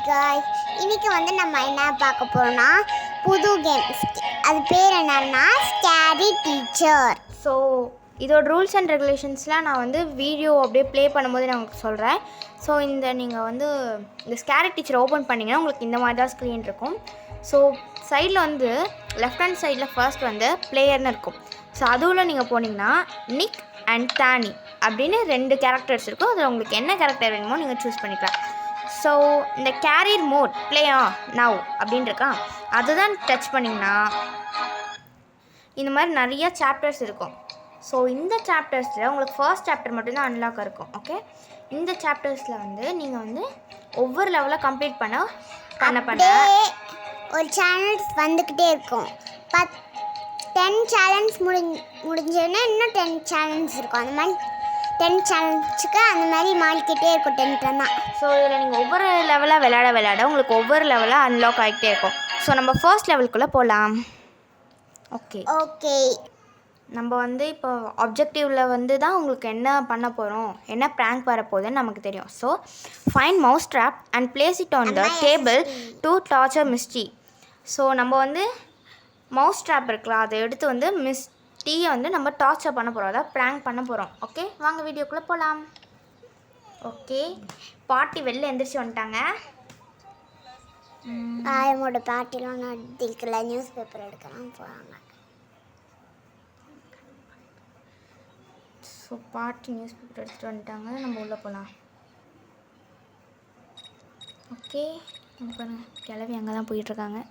Guys, இன்னைக்கு வந்து நம்ம என்ன பார்க்க போறோம்னா புது கேம். அது பேர் என்னன்னா ஸ்கேரி டீச்சர். ஸோ இதோட ரூல்ஸ் அண்ட் ரெகுலேஷன்ஸ்லாம் நான் வந்து வீடியோ அப்படியே ப்ளே பண்ணும்போது நான் உங்களுக்கு சொல்கிறேன். ஸோ நீங்கள் வந்து இந்த ஸ்கேரி டீச்சர் ஓப்பன் பண்ணிங்கன்னா உங்களுக்கு இந்த மாதிரி தான் ஸ்க்ரீன் இருக்கும். ஸோ சைடில் வந்து லெஃப்ட் ஹேண்ட் சைடில் ஃபர்ஸ்ட் வந்து பிளேயர்னு இருக்கும். ஸோ அதுவில் நீங்கள் போனீங்கன்னா நிக் அண்ட் தானி அப்படின்னு 2 கேரக்டர்ஸ் இருக்கும். அதில் உங்களுக்கு என்ன கேரக்டர் வேணுமோ நீங்கள் சூஸ் பண்ணிக்கலாம். ஸோ இந்த கேரியர் மோட் ப்ளே நவ் அப்படின்னு இருக்கா, அதுதான் டச் பண்ணிங்கன்னா இந்த மாதிரி நிறைய சாப்டர்ஸ் இருக்கும். ஸோ இந்த சாப்டர்ஸில் உங்களுக்கு ஃபர்ஸ்ட் சாப்டர் மட்டும்தான் அன்லாக் இருக்கும். ஓகே, இந்த சாப்டர்ஸில் வந்து நீங்கள் வந்து ஒவ்வொரு லெவலாக கம்ப்ளீட் பண்ண ஒரு சேனல்ஸ் வந்துக்கிட்டே இருக்கும். 10 சேலஞ்ச் முடிஞ்சோடனே இன்னும் 10 சேலஞ்ச் இருக்கும். அந்த மாதிரி 10 சேலஞ்சுக்கு அந்த மாதிரி மாறிக்கிட்டே இருக்கும் 10 தான். ஸோ இதில் நீங்கள் ஒவ்வொரு லெவலாக விளையாட உங்களுக்கு ஒவ்வொரு லெவலாக அன்லாக் ஆகிட்டே இருக்கும். ஸோ நம்ம ஃபர்ஸ்ட் லெவலுக்குள்ளே போகலாம். ஓகே, நம்ம வந்து இப்போ ஆப்ஜெக்டிவில் வந்து தான் உங்களுக்கு என்ன பண்ண போகிறோம், என்ன ப்ராங்க் வரப்போகுதுன்னு நமக்கு தெரியும். So find mouse trap and place it on the table to torture Misty. So நம்ம வந்து மவுஸ் ட்ராப் இருக்கலாம், அதை எடுத்து வந்து மிஸ்டியை வந்து நம்ம டார்ச்சர் பண்ண போகிறோம், அதாவது ப்ராங்க் பண்ண போகிறோம். ஓகே, வாங்க வீடியோக்குள்ளே போகலாம். ஓகே, பாட்டி வெளில எந்திரிச்சு வந்துட்டாங்க. அவங்களோட பாட்டிலாம் நடிக்கல, நியூஸ் பேப்பர் எடுக்கலாம் போகிறாங்க. ஸோ பாட்டி நியூஸ் பேப்பர் எடுத்துகிட்டு வந்துட்டாங்க, நம்ம உள்ளே போகலாம். ஓகே, இப்போ கிளவி அங்கே தான் போயிட்டுருக்காங்க.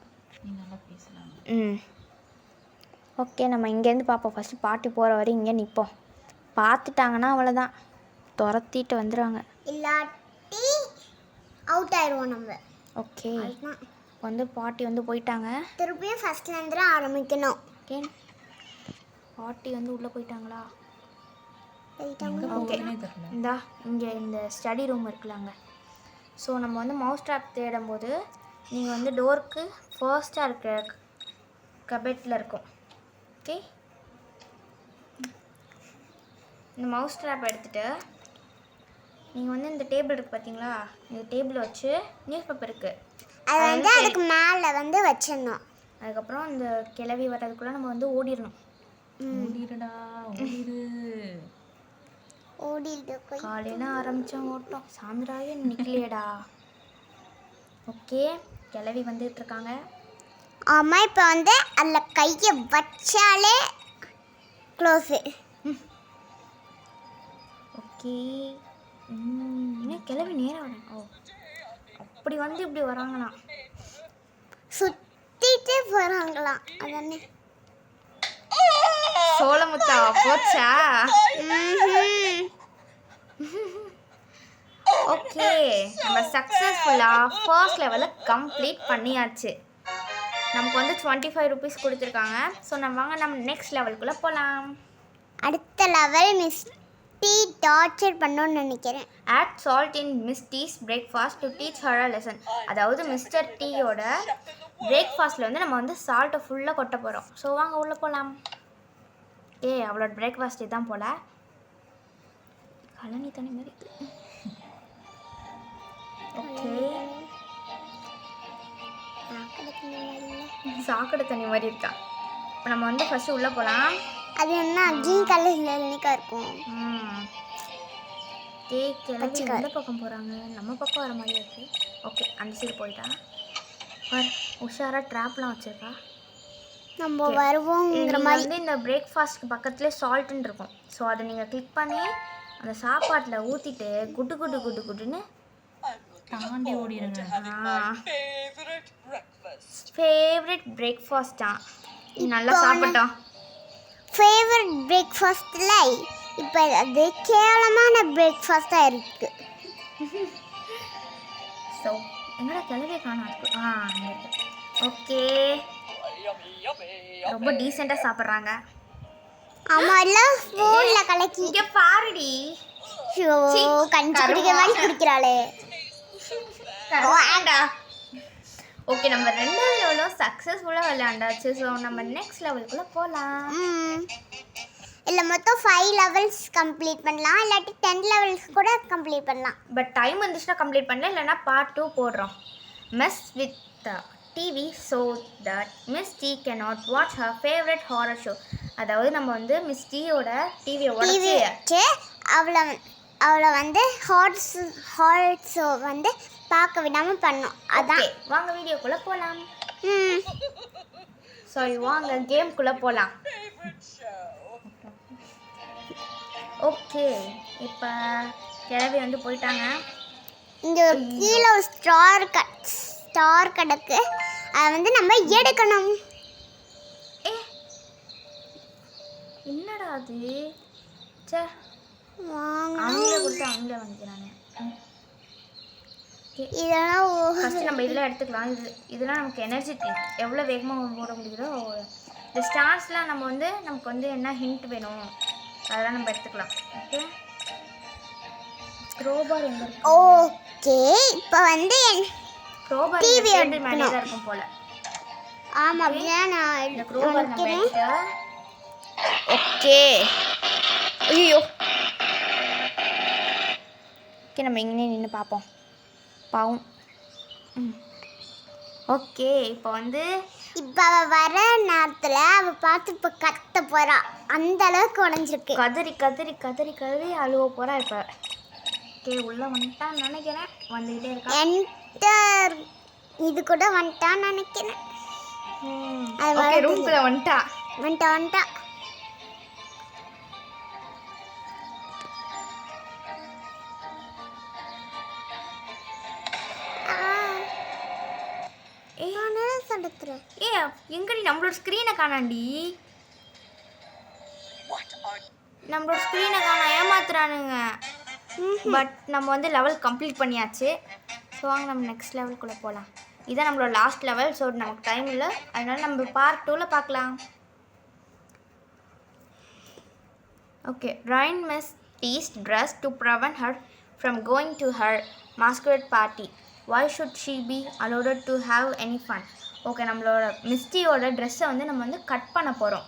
ஓகே, நம்ம இங்கேருந்து பார்ப்போம். ஃபஸ்ட்டு பாட்டி போகிற வரையும் இங்கே நிற்போம். பார்த்துட்டாங்கன்னா அவ்வளோதான், துரத்திட்டு வந்துடுவாங்க, இல்லாட்டி அவுட் ஆயிடுவோம் நம்ம. ஓகே, வந்து பாட்டி வந்து போயிட்டாங்க. திருப்பியும் ஃபஸ்ட்லேருந்து ஆரம்பிக்கணும். ஓகே, பாட்டி வந்து உள்ளே போயிட்டாங்களா? ஓகே, இந்தா இங்கே இந்த ஸ்டடி ரூம் இருக்குல்ல அங்கே. ஸோ நம்ம வந்து மவுஸ் ட்ராப் தேடும்போது நீங்கள் வந்து டோருக்கு ஃபர்ஸ்ட்டாக இருக்கிற கபெட்டில் இருக்கும். ஓகே, இந்த மவுஸ் ட்ராப் எடுத்துகிட்டு நீங்கள் வந்து இந்த டேபிள் இருக்குது பார்த்தீங்களா, இந்த டேபிளை வச்சு நியூஸ் பேப்பர் இருக்குது அது வந்து அதுக்கு மேலே வந்து வச்சிடணும். அதுக்கப்புறம் இந்த கிளவி வர்றதுக்குள்ளே நம்ம வந்து ஓடிடணும். காலையில் ஆரம்பித்தோம் ஓட்டோம், சாயந்தராவே நிற்கலையடா. ஓகே, கிளவி வந்துட்டு இருக்காங்க. ஆமாம், இப்போ வந்து அதில் கையை வச்சாலே க்ளோஸு. ஓகே, என்ன கிளவி நேரம் வரேன். ஓ, அப்படி வந்து இப்படி வராங்களாம், சுற்றிட்டு போகிறாங்களாம். அதானே சோளமுத்தா போச்சா? ஓகே, நம்ம சக்ஸஸ்ஃபுல்லாக ஃபர்ஸ்ட் லெவலில் கம்ப்ளீட் பண்ணியாச்சு. நமக்கு வந்து 25 ருபீஸ் கொடுத்துருக்காங்க. ஸோ நம்ம நெக்ஸ்ட் லெவலுக்குள்ளே போகலாம். அடுத்த லெவல் மிஸ்டி டார்ச்சர் பண்ணணும்னு நினைக்கிறேன். Add salt in Miss T's breakfast to teach her a lesson. அதாவது மிஸ்டர் டீயோட பிரேக்ஃபாஸ்ட்டில் வந்து நம்ம வந்து சால்ட்டை ஃபுல்லாக கொட்ட போகிறோம். ஸோ வாங்க உள்ளே போகலாம். அவளோட பிரேக்ஃபாஸ்ட் இதுதான் போல், கழனி தண்ணி மாதிரி இருக்கு. ஓகே, சாக்கடை தண்ணி மாதிரி இருக்கா. இப்போ நம்ம வந்து ஃபஸ்ட்டு உள்ளே போகலாம். அது என்ன கிரீன் கலர்ல லினிக்கா இருக்கும். கிளம்பி எந்த பக்கம் போகிறாங்க, நம்ம பக்கம் வர மாதிரி இருக்கு. ஓகே, அந்த சைடு போயிட்டா உஷாராக ட்ராப்லாம் வச்சுருக்கா. நம்ம வருவோங்கிற மாதிரி வந்து இந்த பிரேக்ஃபாஸ்ட்க்கு பக்கத்துலேயே சால்ட்டுன்னு இருக்கும். ஸோ அதை நீங்கள் கிளிக் பண்ணி அந்த சாப்பாட்டில் ஊற்றிட்டு குட்டு குட்டு குட்டு குட்டுன்னு தாண்டி ஓடிடுங்க. ஃபேவரட் பிரேக்ஃபாஸ்ட் தான், நல்லா சாப்பிட்டோம். ஃபேவரட் பிரேக்ஃபாஸ்ட்டில் இப்போ அது கேவலமான பிரேக்ஃபாஸ்ட்டாக இருக்குது. ஸோ எங்களோட கிளவியை காணாது. ஓகே, ரொம்ப டீசெண்டாக சாப்பிட்றாங்க. ஆமாம், எல்லாம் ஸ்பூனில் கலக்கி இங்கே பாருடி. கஞ்சி குடிக்கிற மாதிரி குடிக்கிறாளே. ஓகே, நம்ம 2வது லெவலும் சக்ஸஸ்ஃபுல்லாக விளையாண்டாச்சு. ஸோ நம்ம நெக்ஸ்ட் லெவலுக்குள்ளே போகலாம். இல்லை மொத்தம் 5 லெவல்ஸ் கம்ப்ளீட் பண்ணலாம், இல்லாட்டி 10 லெவல்ஸ் கூட கம்ப்ளீட் பண்ணலாம். பட் டைம் வந்துச்சுன்னா கம்ப்ளீட் பண்ணலாம், இல்லைனா பார்ட் 2 போடுறோம். mess with the TV so that Miss T cannot watch her favorite horror show. அதாவது நம்ம வந்து மிஸ் டீயோட டிவியை டிவி உடச்சி வச்சு அவளை வந்து ஹாரர் ஷோ வந்து பார்க்க விடாமல் பண்ணோம். அதான் வாங்க வீடியோக்குள்ளே போகலாம். ம் சாரி வாங்க கேம்குள்ளே போகலாம். ஓகே இப்போ கிழவி வந்து போயிட்டாங்க. இங்கே கீழே ஒரு ஸ்டார் கிடக்கு. அதை வந்து நம்ம எடுக்கணும். என்னடா அது சே வாங்க அவங்களே கொடுத்து அவங்களே வாங்கிக்கிறாங்க. இதெல்லாம் ஃபஸ்ட்டு நம்ம இதெல்லாம் எடுத்துக்கலாம். இதெல்லாம் நமக்கு எனர்ஜி எவ்வளோ வேகமாக போட முடியுதோ இந்த ஸ்டார்ஸ்லாம் நம்ம வந்து நமக்கு வந்து என்ன ஹிண்ட் வேணும் அதெல்லாம் நம்ம எடுத்துக்கலாம். ஓகே க்ரோபார் எங்கே இருக்கு? ஓகே இப்போ வந்து க்ரோபார் டிவி மேலே தான் இருக்கும் போல். ஆமாம் அப்படின்னா நான் இந்த க்ரோபார் நம்ம நினைக்கிறேன். எடுத்து ஓகே ஐயோ ஓகே நம்ம இங்கே நின்று பார்ப்போம் பாவம். ஓகே இப்போ வந்து இப்போ அவள் வர நேரத்தில் அவள் பார்த்து இப்போ கத்த போகிறா. அந்த அளவுக்கு உடஞ்சிருக்கு. கதறி கதறி கதறி கதறி அழுவ போகிறா இப்போ. ஓகே உள்ளே வந்துட்டான்னு நினைக்கிறேன். வந்துக்கிட்டே இருக்கா. என்டர் இது கூட வந்துட்டான்னு நினைக்கிறேன். அது ஓகே வரது ரூம்குள்ளே வந்துட்டா. வந்துட்டா தடுத்துறேன். ஏ எங்கடி நம்மளோட ஸ்க்ரீனை காணாண்டி. நம்மளோட ஸ்க்ரீனை காண ஏமாத்துறானுங்க. பட் நம்ம வந்து லெவல் கம்ப்ளீட் பண்ணியாச்சு. ஸோ வாங்க நம்ம நெக்ஸ்ட் லெவலுக்குள்ளே போகலாம். இதான் நம்மளோட லாஸ்ட் லெவல். ஸோ நமக்கு டைம் இல்லை, அதனால நம்ம பார்ட் 2ல் பார்க்கலாம். Okay Ryan Miss T's dress to prevent her from going to her masquerade party. Why should she be allowed to have any fun? Okay நம்மளோட மிஸ்டியோட ட்ரெஸ்ஸை வந்து நம்ம வந்து கட் பண்ண போகிறோம்.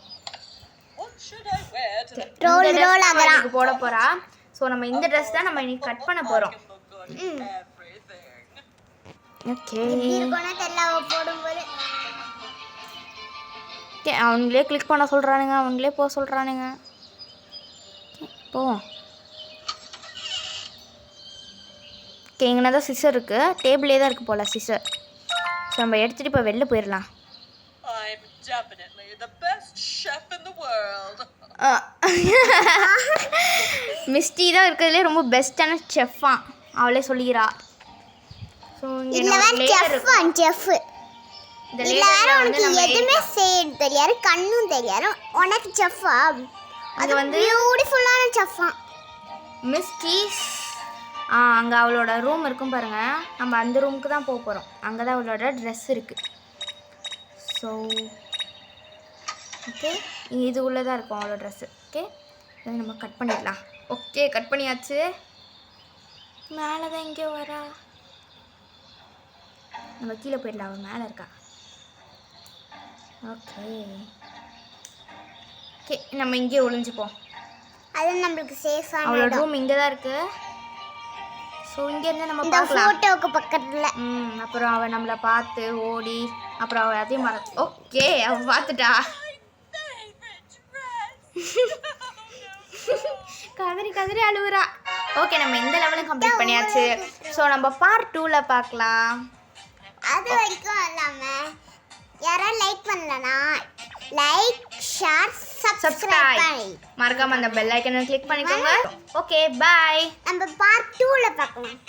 ரோல் ஆகலாம் போட போகிறா. ஸோ நம்ம இந்த ட்ரெஸ் தான் நம்ம இன்னைக்கு கட் பண்ண போகிறோம். ஓகே போடும்போது ஓகே அவங்களே கிளிக் பண்ண சொல்கிறானுங்க, அவங்களே போக சொல்கிறானுங்க. போவோம். ஓகே இங்கே தான் சிசர் இருக்குது. டேபிளே தான் இருக்குது போல் சிசர். ஸோ நம்ம எடுத்துகிட்டு இப்போ வெளில போயிடலாம். மிஸ்டி தான் இருக்கிறதுலே ரொம்ப பெஸ்ட்டான செஃப்பா அவளே சொல்லிக்கிறா. ஸோ எதுவுமே செய்ய தெரியாது, கண்ணும் தெரியாது, உனக்கு செஃப்பா அது வந்து பியூட்டிஃபுல்லான செஃப்பா மிஸ்டி. அங்கே அவளோட ரூம் இருக்கும் பாருங்கள். நம்ம அந்த ரூமுக்கு தான் போக போகிறோம். அங்கே தான் அவளோட ட்ரெஸ் இருக்குது. ஸோ ஓகே இது உள்ளே தான் இருக்கும் அவளோட ட்ரெஸ்ஸு. ஓகே இதை நம்ம கட் பண்ணிடலாம். ஓகே கட் பண்ணியாச்சு. மேலே தான் எங்கேயோ வரா. நம்ம கீழே போயிடலாம். அவள் மேலே இருக்கா. ஓகே ஓகே நம்ம இங்கேயே ஒளிஞ்சுப்போம். அது நம்மளுக்கு சேஃபான அவளோட ரூம் இங்கே தான் இருக்குது. ஸோ இங்கேருந்து நம்ம இந்த பார்க்கலாம். ஃபோட்டோவுக்கு பக்கத்தில். அப்புறம் அவள் நம்மளை பார்த்து ஓடி அப்புறம் அவள் அதையும் மறந்து. ஓகே அவள் பார்த்துட்டா. கதறி கதறி அழுவுறா. ஓகே நம்ம இந்த லெவலும் கம்ப்ளீட் பண்ணியாச்சு. ஸோ நம்ம பார்ட் 2ல் பார்க்கலாம். அது வரைக்கும் இல்லாமல் யாராவது லைக் பண்ணலனா லைக் ஷேர் சப்ஸ்கிரைப் மறக்காம அந்த பெல் ஐக்கனை கிளிக் பண்ணிக்கோங்க. Okay bye. நம்ம பார்ட் 2ல பார்க்கலாம்.